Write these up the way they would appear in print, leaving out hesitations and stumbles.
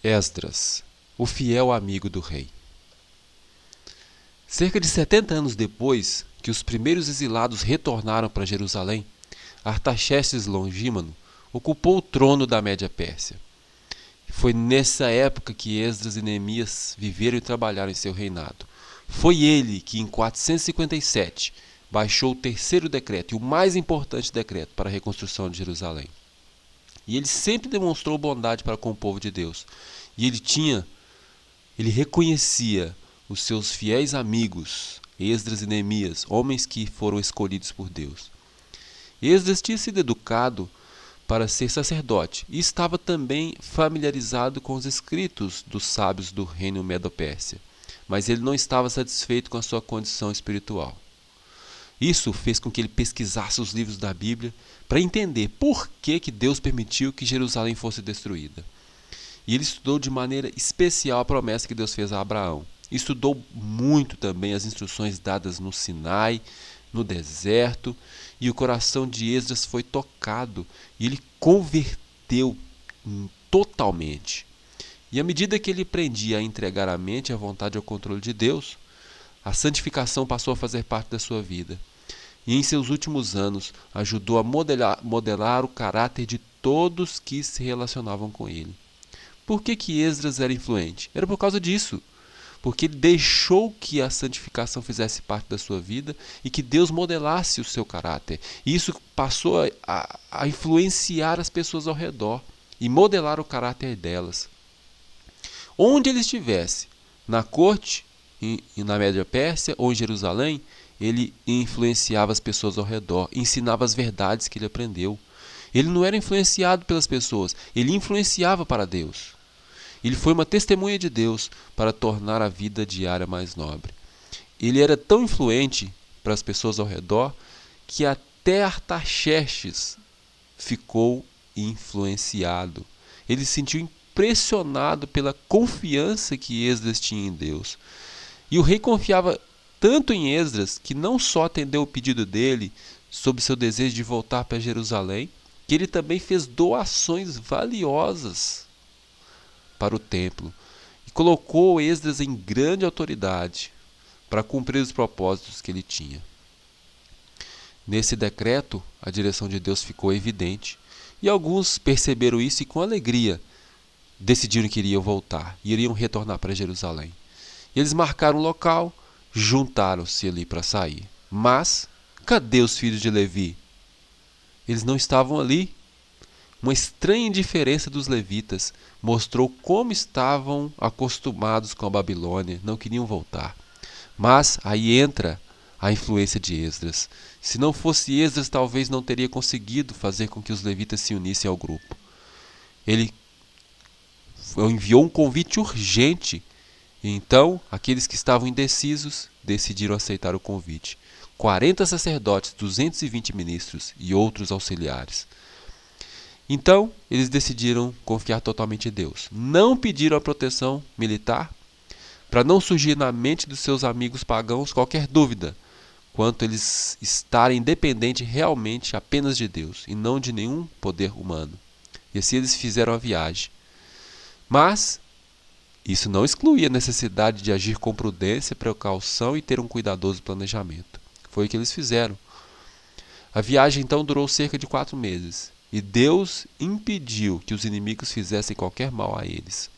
Esdras, o fiel amigo do rei. Cerca de 70 anos depois que os primeiros exilados retornaram para Jerusalém, Artaxerxes Longímano ocupou o trono da Média-Pérsia. Foi nessa época que Esdras e Neemias viveram e trabalharam em seu reinado. Foi ele que, em 457, baixou o terceiro decreto, e o mais importante decreto para a reconstrução de Jerusalém. E ele sempre demonstrou bondade para com o povo de Deus. E ele reconhecia os seus fiéis amigos, Esdras e Neemias, homens que foram escolhidos por Deus. Esdras tinha sido educado para ser sacerdote e estava também familiarizado com os escritos dos sábios do reino Medo-Pérsia, mas ele não estava satisfeito com a sua condição espiritual. Isso fez com que ele pesquisasse os livros da Bíblia para entender por que Deus permitiu que Jerusalém fosse destruída. E ele estudou de maneira especial a promessa que Deus fez a Abraão. Estudou muito também as instruções dadas no Sinai, no deserto, e o coração de Esdras foi tocado e ele converteu totalmente. E à medida que ele aprendia a entregar a mente e a vontade ao controle de Deus, a santificação passou a fazer parte da sua vida. E em seus últimos anos ajudou a modelar o caráter de todos que se relacionavam com ele. Por que Esdras era influente? Era por causa disso. Porque ele deixou que a santificação fizesse parte da sua vida e que Deus modelasse o seu caráter. E isso passou a influenciar as pessoas ao redor e modelar o caráter delas. Onde ele estivesse, na corte, na Média-Pérsia ou em Jerusalém, ele influenciava as pessoas ao redor, ensinava as verdades que ele aprendeu. Ele não era influenciado pelas pessoas, ele influenciava para Deus. Ele foi uma testemunha de Deus para tornar a vida diária mais nobre. Ele era tão influente para as pessoas ao redor que até Artaxerxes ficou influenciado. Ele se sentiu impressionado pela confiança que Esdras tinha em Deus. E o rei confiava tanto em Esdras que não só atendeu o pedido dele sobre seu desejo de voltar para Jerusalém, que ele também fez doações valiosas para o templo e colocou Esdras em grande autoridade para cumprir os propósitos que ele tinha. Nesse decreto, a direção de Deus ficou evidente e alguns perceberam isso e com alegria decidiram que iriam voltar, iriam retornar para Jerusalém. E eles marcaram o local, juntaram-se ali para sair. Mas, cadê os filhos de Levi? Eles não estavam ali. Uma estranha indiferença dos levitas mostrou como estavam acostumados com a Babilônia, não queriam voltar. Mas aí entra a influência de Esdras. Se não fosse Esdras, talvez não teria conseguido fazer com que os levitas se unissem ao grupo. Ele enviou um convite urgente, e então aqueles que estavam indecisos decidiram aceitar o convite. 40 sacerdotes, 220 ministros e outros auxiliares. Então, eles decidiram confiar totalmente em Deus. Não pediram a proteção militar para não surgir na mente dos seus amigos pagãos qualquer dúvida quanto eles estarem dependentes realmente apenas de Deus e não de nenhum poder humano. E assim eles fizeram a viagem. Mas isso não excluía a necessidade de agir com prudência, precaução e ter um cuidadoso planejamento. Foi o que eles fizeram. A viagem então durou cerca de 4 meses. E Deus impediu que os inimigos fizessem qualquer mal a eles.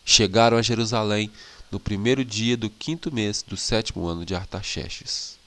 Chegaram a Jerusalém no primeiro dia do 5º mês do 7º ano de Artaxerxes.